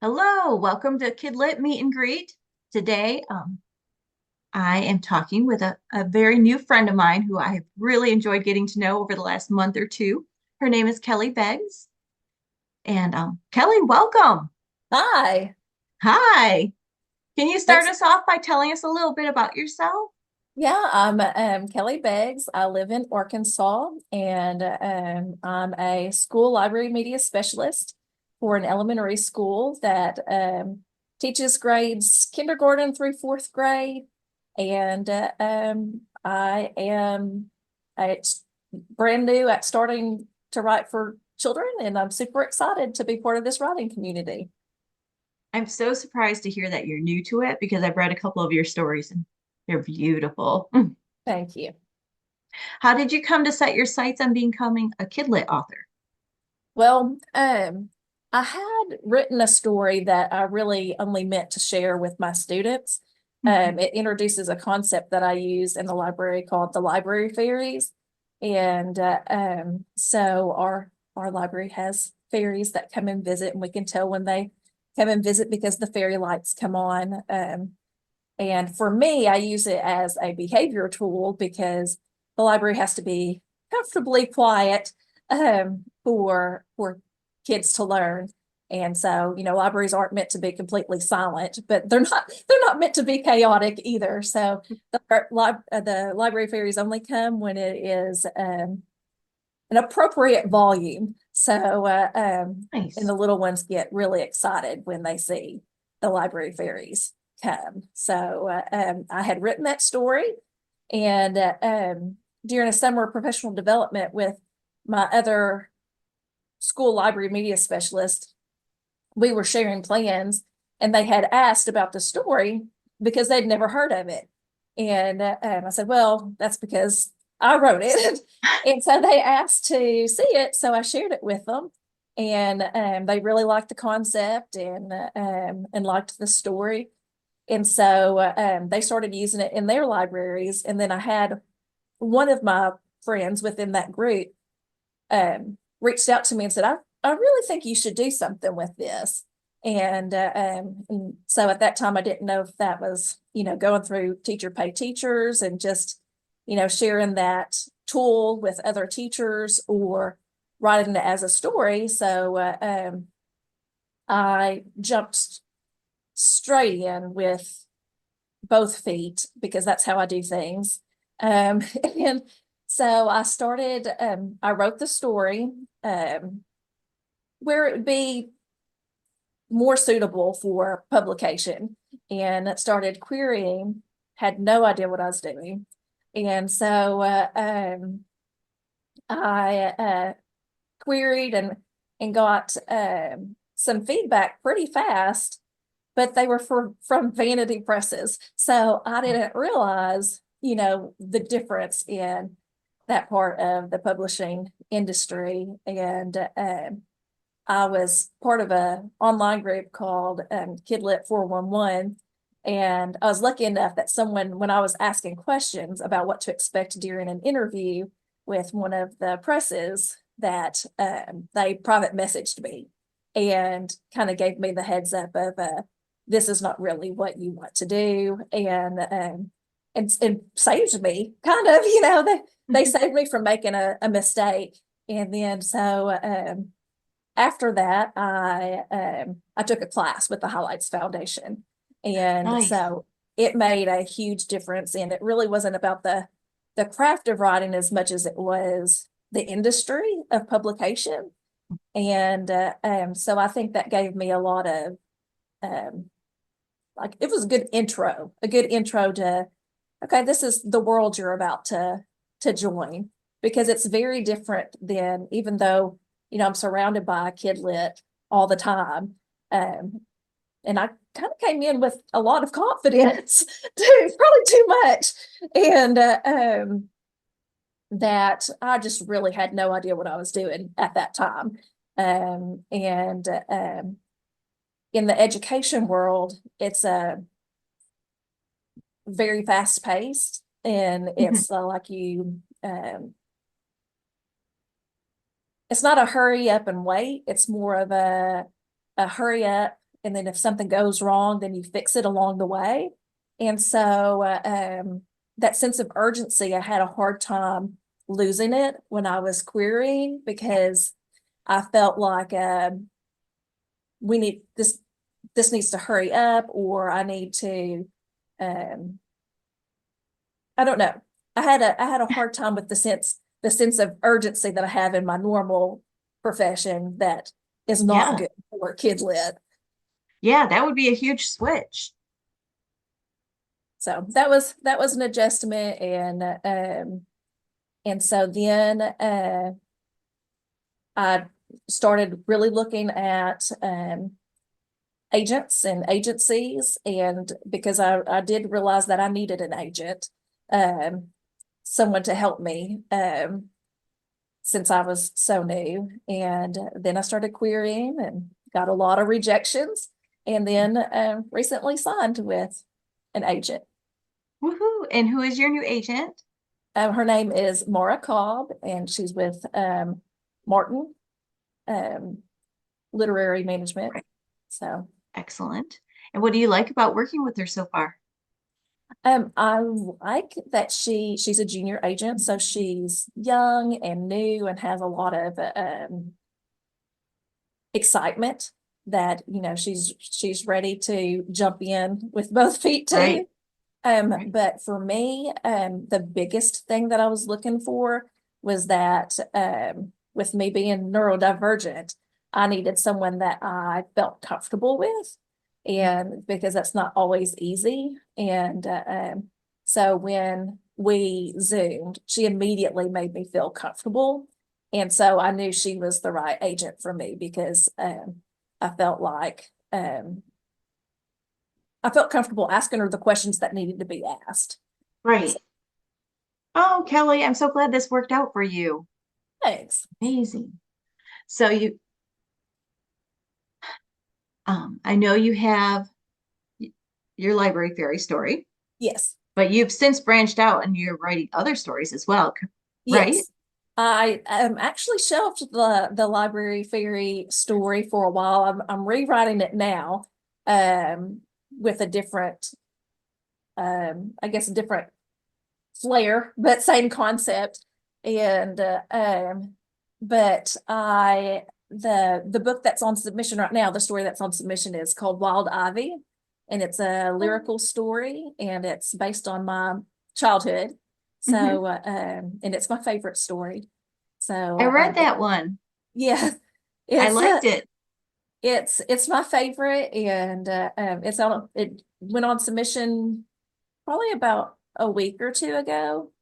Hello, welcome to KidLit Meet and Greet. Today, I am talking with a very new friend of mine who I have really enjoyed getting to know over the last month or two. Her name is Kellie Beggs. And Kellie, welcome. Hi, Hi. Can you start thanks. us off by telling us a little bit about yourself? Yeah, I'm Kellie Beggs. I live in Arkansas, and I'm a school library media specialist for an elementary school that teaches grades kindergarten through fourth grade. And I am it's brand new at starting to write for children, and I'm super excited to be part of this writing community. I'm so surprised to hear that you're new to it because I've read a couple of your stories and they're beautiful. Thank you. How did you come to set your sights on becoming a KidLit author? Well, I had written a story that I really only meant to share with my students. Mhm. It introduces a concept that I use in the library called the library fairies. And so our library has fairies that come and visit, and we can tell when they come and visit because the fairy lights come on. And for me, I use it as a behavior tool because the library has to be comfortably quiet for kids to learn. And so, libraries aren't meant to be completely silent, but they're not meant to be chaotic either. So the library fairies only come when it is an appropriate volume. So and Nice. the little ones get really excited when they see the library fairies come. So I had written that story, and during a summer professional development with my other school library media specialist, we were sharing plans, and they had asked about the story because they'd never heard of it. And I said, well, that's because I wrote it. And so they asked to see it. So I shared it with them. And they really liked the concept and liked the story. And so they started using it in their libraries. And then I had one of my friends within that group reached out to me and said, I really think you should do something with this. And so at that time, I didn't know if that was, going through teacher pay teachers and just, sharing that tool with other teachers or writing it as a story. So I jumped straight in with both feet because that's how I do things. And so I wrote the story where it would be more suitable for publication and started querying, had no idea what I was doing. And so I queried and got some feedback pretty fast, but they were from vanity presses. So I didn't realize, the difference in that part of the publishing industry. And I was part of a online group called KidLit 411. And I was lucky enough that someone, when I was asking questions about what to expect during an interview with one of the presses, that they private messaged me and kind of gave me the heads up of this is not really what you want to do, and saved me kind of, they saved me from making a mistake. And then so after that, I took a class with the Highlights Foundation, and Nice. so it made a huge difference. And it really wasn't about the craft of writing as much as it was the industry of publication. And so I think that gave me a lot of um, like it was a good intro to okay, this is the world you're about to join, because it's very different than, even though, I'm surrounded by KidLit all the time. Um, and I kind of came in with a lot of confidence, too, probably too much. And that I just really had no idea what I was doing at that time. And in the education world, it's a very fast paced, and Mhm. it's it's not a hurry up and wait. It's more of a hurry up and then if something goes wrong, then you fix it along the way. And so that sense of urgency, I had a hard time losing it when I was querying, because I felt like we need this needs to hurry up, or I need to I don't know. I had a hard time with the sense of urgency that I have in my normal profession that is not Yeah. good for KidLit. Yeah, that would be a huge switch. So that was an adjustment, and so then I started really looking at agents and agencies, and because I did realize that I needed an agent, um, someone to help me, since I was so new. And then I started querying and got a lot of rejections, and then recently signed with an agent. Woohoo. And who is your new agent? Her name is Mara Cobb, and she's with Martin um, Literary Management. Right. So Excellent. And what do you like about working with her so far? I like that she's a junior agent, so she's young and new and has a lot of excitement, that she's ready to jump in with both feet Right. too. Right. But for me, the biggest thing that I was looking for was that with me being neurodivergent, I needed someone that I felt comfortable with, and because that's not always easy. And so when we Zoomed, she immediately made me feel comfortable. And so I knew she was the right agent for me, because I felt like I felt comfortable asking her the questions that needed to be asked. Right. So, Oh, Kelly, I'm so glad this worked out for you. thanks. Amazing. So I know you have your library fairy story, Yes. but you've since branched out and you're writing other stories as well, right? Yes. I actually shelved the library fairy story for a while. I'm rewriting it now, with a different, I guess a different flair, but same concept. And but the book that's on submission right now, the story that's on submission is called Wild Ivy, and it's a lyrical story, and it's based on my childhood. Mhm. So and it's my favorite story. So I read that one. yeah, I it's liked it. it's my favorite, and it went on submission probably about a week or two ago.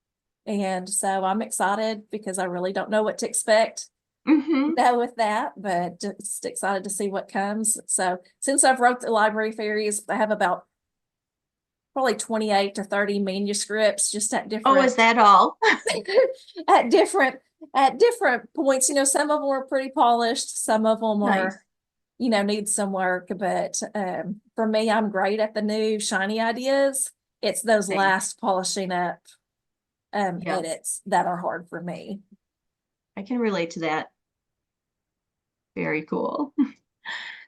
And so I'm excited, because I really don't know what to expect Hmm. with that, but just excited to see what comes. So since I've wrote the library fairies, I have about probably 28 to 30 manuscripts, just at Oh, is different that all? at different at different points. Some of them are pretty polished, some of them Nice. are, need some work. But for me, I'm great at the new shiny ideas. It's those Same. last polishing up Yep. edits that are hard for me. I can relate to that. Very cool.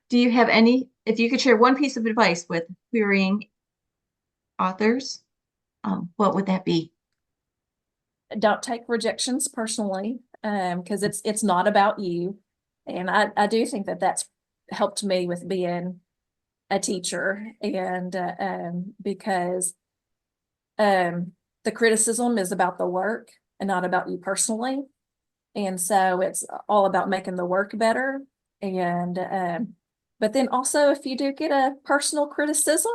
Do you have if you could share one piece of advice with querying authors, what would that be? Don't take rejections personally, because it's not about you. And I do think that that's helped me with being a teacher, and because the criticism is about the work and not about you personally. And so it's all about making the work better. And but then also, if you do get a personal criticism,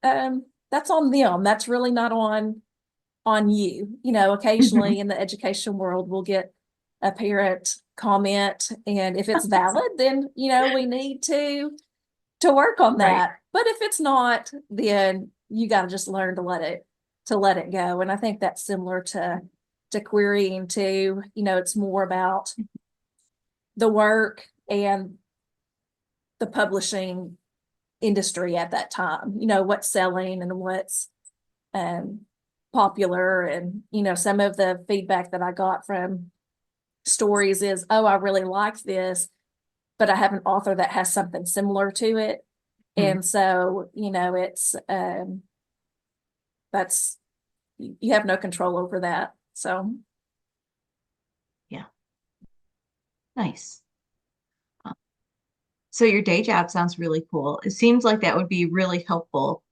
that's on them. That's really not on you. Mhm. Occasionally in the education world, we'll get a parent comment, and if it's valid, then we need to work on Right. that. But if it's not, then you got to just learn to let it go. And I think that's similar to querying too. It's more about the work and the publishing industry at that time. What's selling and what's um, popular. And some of the feedback that I got from stories is, oh, I really like this, but I have an author that has something similar to it. Hmm. And so, it's, that's, you have no control over that. So Yeah, nice. Uh, So your day job sounds really cool. It seems like that would be really helpful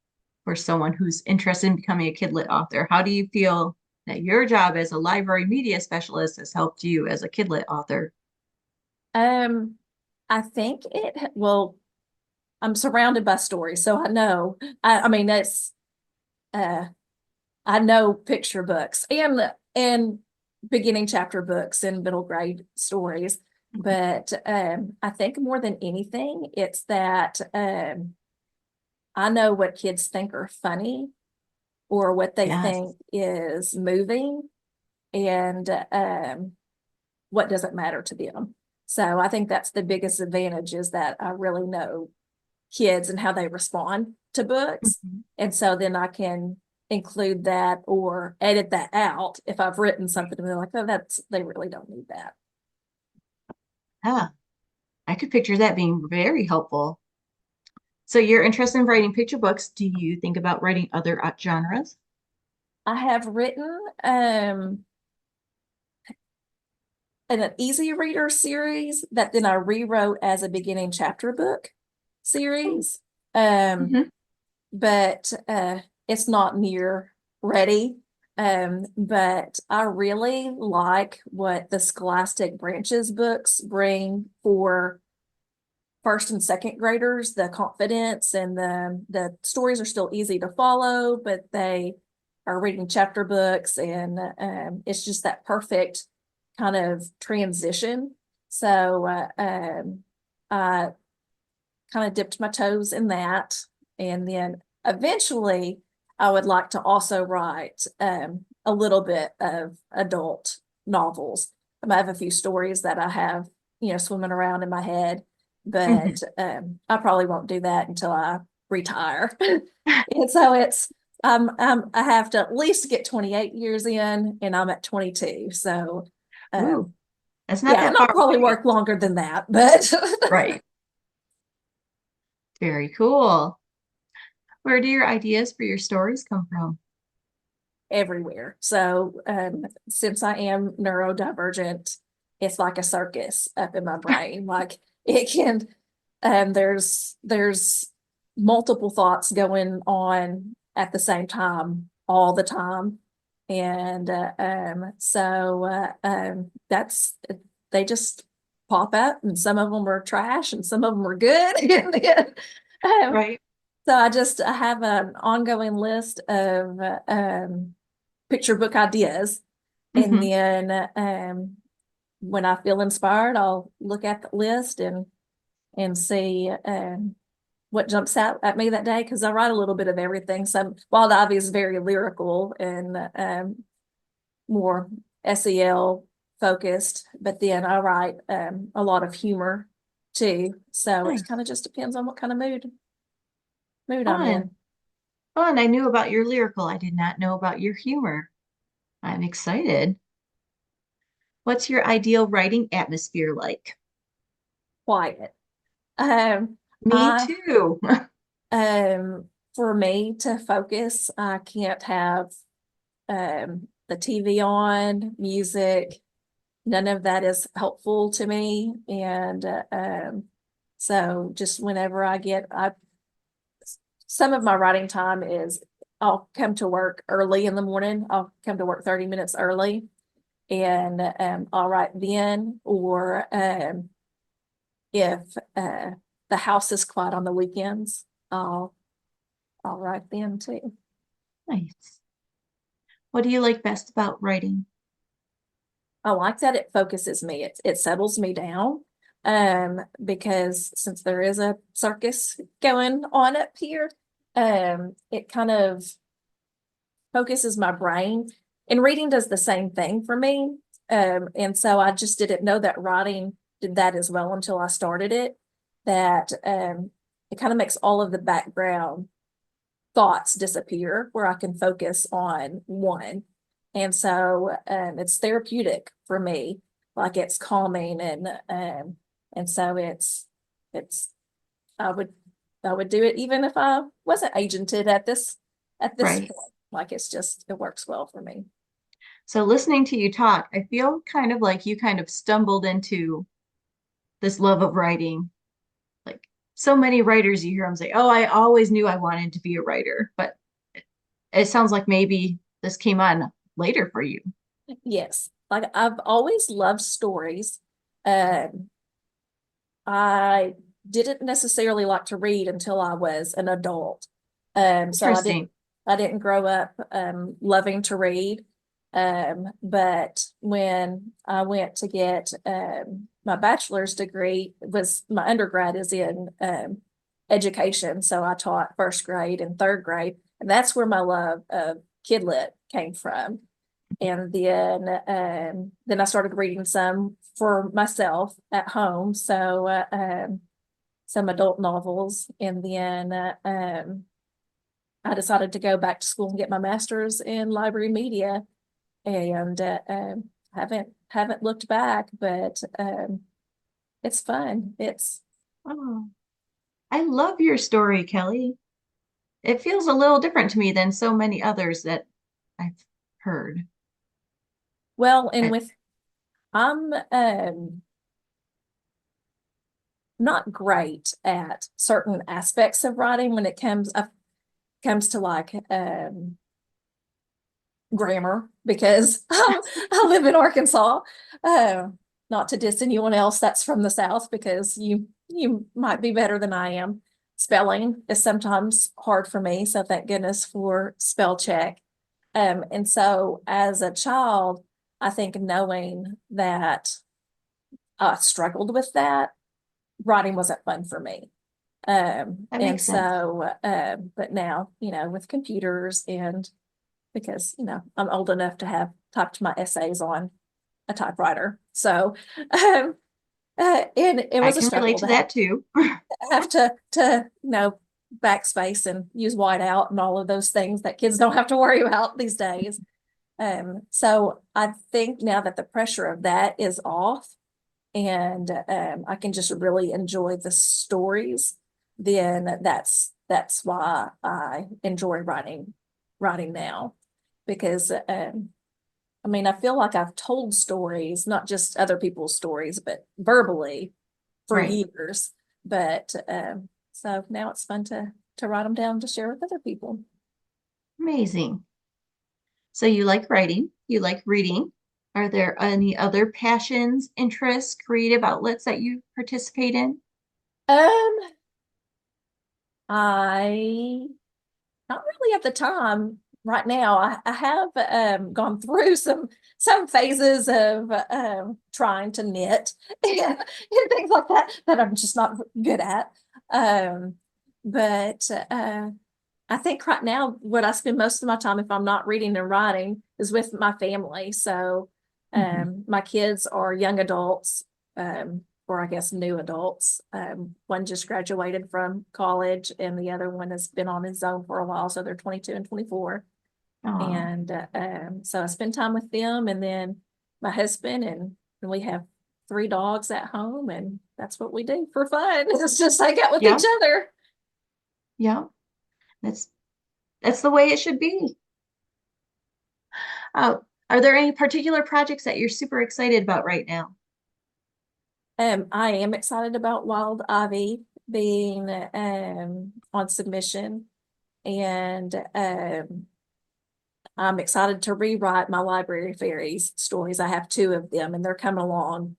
for someone who's interested in becoming a KidLit author. How do you feel that your job as a library media specialist has helped you as a KidLit author? um I think well, I'm surrounded by stories, so I know. I mean, that's uh I know picture books and beginning chapter books and middle grade stories, but I think more than anything, it's that I know what kids think are funny or what they Yes. think is moving, and what doesn't matter to them. So I think that's the biggest advantage, is that I really know kids and how they respond to books. Mhm. And so then I can include that or edit that out if I've written something and they're like, oh, they really don't need that. Yeah, I could picture that being very helpful. So you're interested in writing picture books. Do you think about writing other genres? I have written an easy reader series that then I rewrote as a beginning chapter book series. Um, Mm-hmm. but it's not near ready. But I really like what the Scholastic Branches books bring for first and second graders, the confidence and the stories are still easy to follow, but they are reading chapter books, and it's just that perfect kind of transition. So I kind of dipped my toes in that. And then eventually I would like to also write a little bit of adult novels. I have a few stories that I have, swimming around in my head, Mm-hmm. but I probably won't do that until I retire. And so I have to at least get 28 years in, and I'm at 22. So Ooh, that's not yeah, and that I'll far probably away. work longer than that, but Right. Very cool. Where do your ideas for your stories come from? everywhere. So since I am neurodivergent, it's like a circus up in my brain. Like it can, there's multiple thoughts going on at the same time all the time. And that's, they just pop up, and some of them are trash and some of them are good. And then, um, Right. so I have an ongoing list of picture book ideas. And Mm-hmm. then when I feel inspired, I'll look at the list and see what jumps out at me that day, because I write a little bit of everything. Some Wild Ivy is very lyrical and more SEL focused, but then I write a lot of humor too. So it Nice. kind of just depends on what kind of mood I'm Fun. in. Fun. I knew about your lyrical. I did not know about your humor. I'm excited. What's your ideal writing atmosphere like? Quiet. Um, Me I too. for me to focus, I can't have the TV on, music. None of that is helpful to me. And so just whenever some of my writing time is, I'll come to work early in the morning. I'll come to work 30 minutes early, and I'll write then, or if the house is quiet on the weekends, I'll write then too. Nice. What do you like best about writing? I like that it focuses me. It settles me down. Because since there is a circus going on up here, it kind of focuses my brain. And reading does the same thing for me. And so I just didn't know that writing did that as well until I started it. That it kind of makes all of the background thoughts disappear, where I can focus on one. And so it's therapeutic for me, like it's calming, and so it's I would I would do it even if I wasn't agented at this Right. point. Like it's just it works well for me. So listening to you talk, I feel kind of like you kind of stumbled into this love of writing. Like so many writers you hear them say, "Oh, I always knew I wanted to be a writer," but it sounds like maybe this came on later for you. Yes, like I've always loved stories. Um, I didn't necessarily like to read until I was an adult. So Interesting. I didn't grow up loving to read. But when I went to get my bachelor's degree, was my undergrad is in education. So I taught first grade and third grade, and that's where my love of KidLit came from. And then I started reading some for myself at home. So some adult novels, and then I decided to go back to school and get my master's in library media, and haven't looked back, but it's fun. It's Oh, I love your story, Kelly. It feels a little different to me than so many others that I've heard. well, and I, with I'm not great at certain aspects of writing when it comes to like grammar because I live in Arkansas. Uh, Not to diss anyone else that's from the South because you might be better than I am. Spelling is sometimes hard for me, so thank goodness for spell check. And so as a child, I think knowing that I struggled with that, writing wasn't fun for me. that And makes sense. so, but now, with computers and because, I'm old enough to have typed my essays on a typewriter. So, and it I was a can relate struggle to to that too. have to backspace and use whiteout and all of those things that kids don't have to worry about these days. So I think now that the pressure of that is off and I can just really enjoy the stories, then that's why I enjoy writing now because I mean, I feel like I've told stories, not just other people's stories, but verbally for Right. years. But so now it's fun to write them down to share with other people. Amazing. So you like writing, you like reading. Are there any other passions, interests, creative outlets that you participate in? Um, I not really at the time right now. I have gone through some phases of trying to knit and things like that that I'm just not good at. Um, but I think right now what I spend most of my time if I'm not reading and writing is with my family. So Mhm. my kids are young adults, or I guess new adults. One just graduated from college, and the other one has been on his own for a while. So they're 22 and 24. Oh, And so I spend time with them, and then my husband, and we have three dogs at home, and that's what we do for fun. It's just hang out with each yeah, other. yeah. That's that's the way it should be. Uh, are there any particular projects that you're super excited about right now? I am excited about Wild Ivy being on submission, and I'm excited to rewrite my library fairies stories. I have two of them, and they're coming along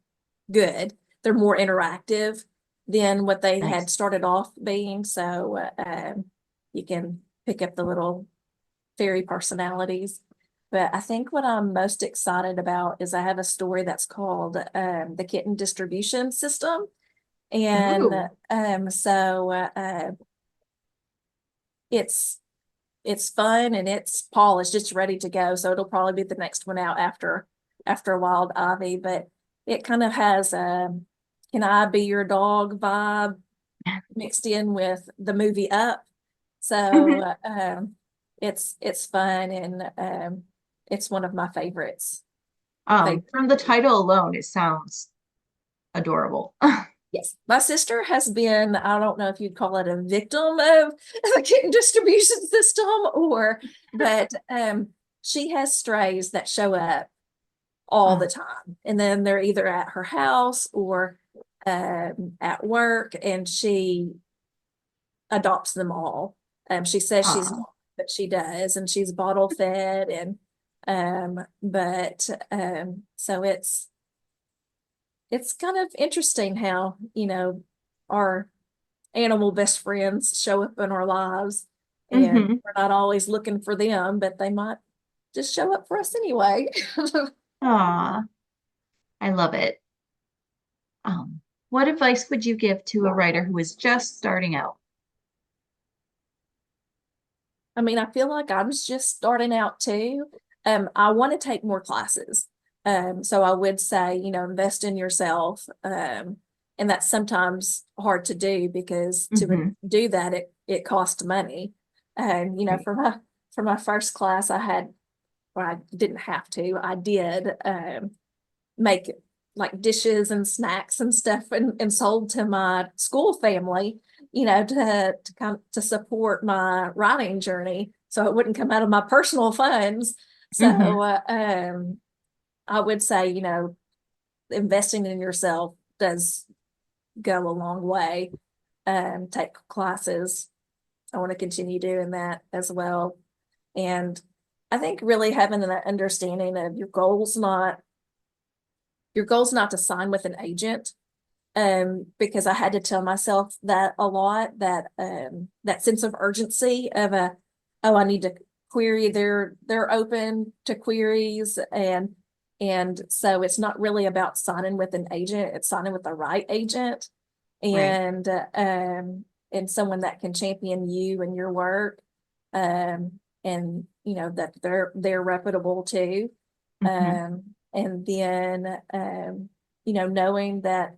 good. They're more interactive than what they had Nice. started off being, so you can pick up the little fairy personalities. But I think what I'm most excited about is I have a story that's called the Kitten Distribution System. And Ooh, so it's it's fun and it's polished, it's ready to go. So it'll probably be the next one out after Wild Ivy. But it kind of has Can I Be Your Dog vibe mixed in with the movie Up. So it's fun and it's one of my favorites. from the Favorite. title alone, it sounds adorable. Yes, my sister has been, I don't know if you'd call it a victim of the kitten distribution system but she has strays that show up all the Oh, time. And then they're either at her house or at work, and she adopts them all. She says she's oh. not, but she does, and she's bottle fed and so it's kind of interesting how, our animal best friends show up in our lives, and Mm-hmm. we're not always looking for them, but they might just show up for us anyway. Aw, I love it. What advice would you give to a writer who is just starting out? I mean, I feel like I'm just starting out too. I want to take more classes. So I would say, invest in yourself. And that's sometimes hard to do because to Mm-hmm. do that, it costs money. And, Right. for my first class, I didn't have to, I did, make like dishes and snacks and stuff and sold to my school family, to kind of to support my writing journey. So it wouldn't come out of my personal funds. Mm-hmm. So I would say, investing in yourself does go a long way. Take classes. I want to continue doing that as well. And I think really having an understanding of your goal's not to sign with an agent, because I had to tell myself that a lot, that sense of urgency of oh, I need to query, they're open to queries, and so it's not really about signing with an agent, it's signing with the right agent, Right. and someone that can champion you and your work, and that they're reputable too. Mm-hmm. And then knowing that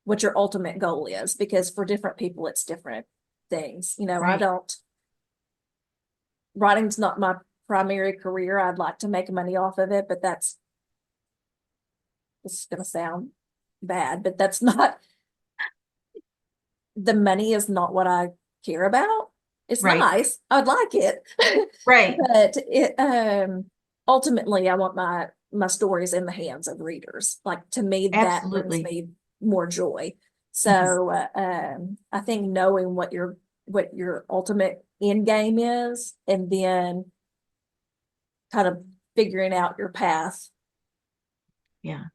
what your ultimate goal is, because for different people it's different things. I Right. don't Writing's not my primary career. I'd like to make money off of it, but this is gonna sound bad, but that's not the money is not what I care about. It's Right. nice. I'd like it. Right. But ultimately I want my stories in the hands of readers. Like, to me, that brings Absolutely. me more joy. Mhm. So I think knowing what your ultimate end game is, and then kind of figuring out your path. Yeah.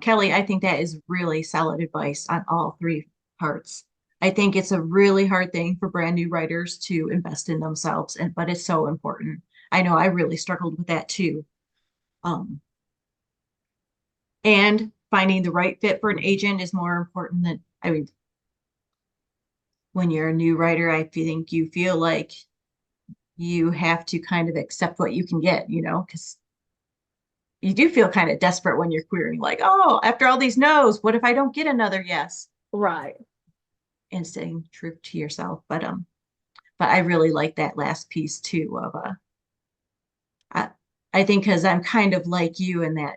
Kelly, I think that is really solid advice on all three parts. I think it's a really hard thing for brand new writers to invest in themselves, and but it's so important. I know I really struggled with that too. Um, and finding the right fit for an agent is more important than, I mean, when you're a new writer, I think you feel like you have to kind of accept what you can get, because you do feel kind of desperate when you're querying, like, oh, after all these no's, what if I don't get another yes? Right. And staying true to yourself. But I really like that last piece too of I, I think because I'm kind of like you in that,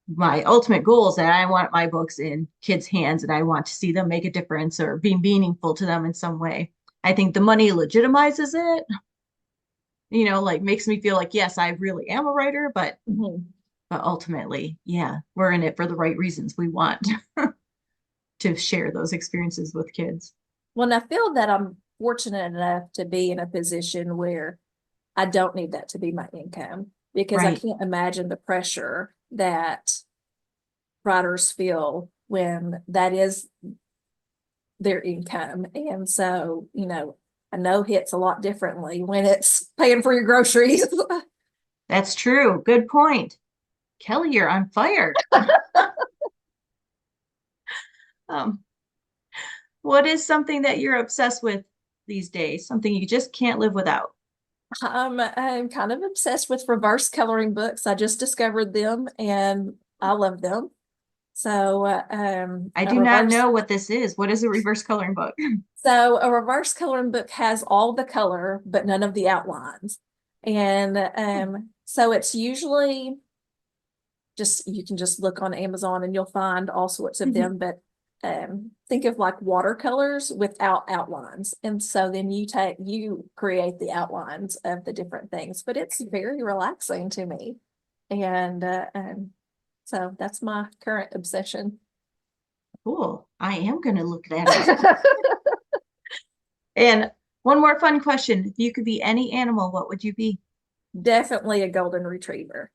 my ultimate goal is that I want my books in kids' hands and I want to see them make a difference or be meaningful to them in some way. I think the money legitimizes it, like makes me feel like, yes, I really am a writer, Mhm. but ultimately, yeah, we're in it for the right reasons. We want to share those experiences with kids. Well, and I feel that I'm fortunate enough to be in a position where I don't need that to be my income, because I Right. can't imagine the pressure that writers feel when that is their income. And so, I know hits a lot differently when it's paying for your groceries. That's true. Good point. Kelly, you're on fire. Um, what is something that you're obsessed with these days? Something you just can't live without? I'm kind of obsessed with reverse coloring books. I just discovered them and I love them. So, I do not know what this is. What is a reverse coloring book? a reverse coloring book has all the color, but none of the outlines. And so it's usually just, you can just look on Amazon and you'll find all sorts of Mhm. them, but think of like watercolors without outlines. And so then you create the outlines of the different things, but it's very relaxing to me. And so that's my current obsession. Cool. I am going to look that up. And one more fun question. If you could be any animal, what would you be? Definitely a golden retriever.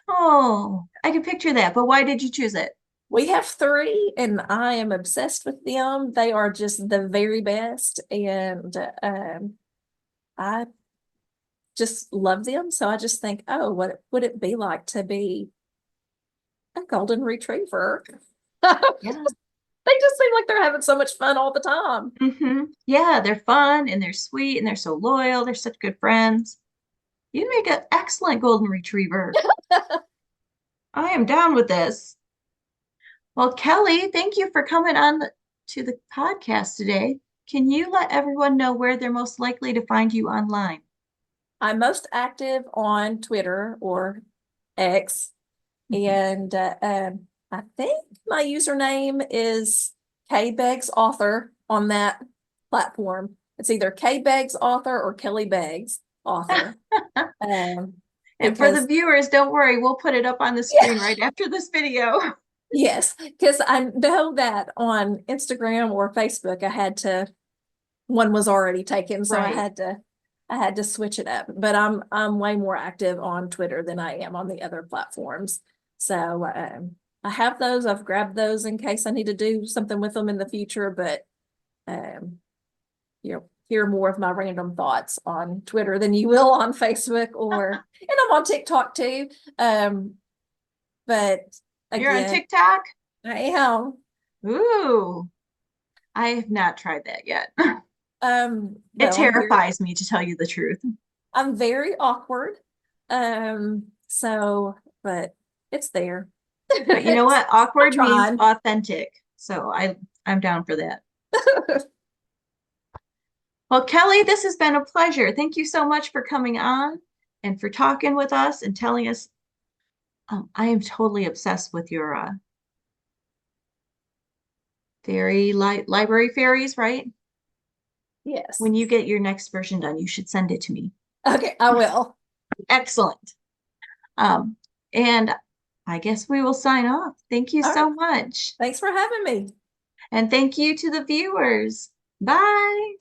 Oh, I can picture that, but why did you choose it? We have three, and I am obsessed with them. They are just the very best, and I just love them. So I just think, oh, what would it be like to be a golden retriever? Yeah. They just seem like they're having so much fun all the time. Yeah, they're fun and they're sweet and they're so loyal. They're such good friends. You make an excellent golden retriever. I am down with this. Well, Kellie, thank you for coming on to the podcast today. Can you let everyone know where they're most likely to find you online? I'm most active on Twitter or X, and I think my username is KBegs Author on that platform. It's either KBegs Author or Kellie Beggs Author. And for the Because viewers, don't worry, we'll put it up on the screen right after this video. yes, because I know that on Instagram or Facebook, one was already taken, so Right. I had to switch it up. But I'm way more active on Twitter than I am on the other platforms. So I have those. I've grabbed those in case I need to do something with them in the future. But you'll hear more of my random thoughts on Twitter than you will on Facebook and I'm on TikTok too. But You're on again, TikTok? I am. Ooh, I have not tried that yet. It Well, terrifies me to tell you the truth. I'm very awkward. So, but it's there. But you know what? I'm Awkward means trying. authentic. So I'm down for that. Well, Kellie, this has been a pleasure. Thank you so much for coming on and for talking with us and telling us. I am totally obsessed with your library fairies, right? Yes. When you get your next version done, you should send it to me. Okay, I will. Excellent. Um, and I guess we will sign off. Thank you All right. so much. Thanks for having me. And thank you to the viewers. Bye.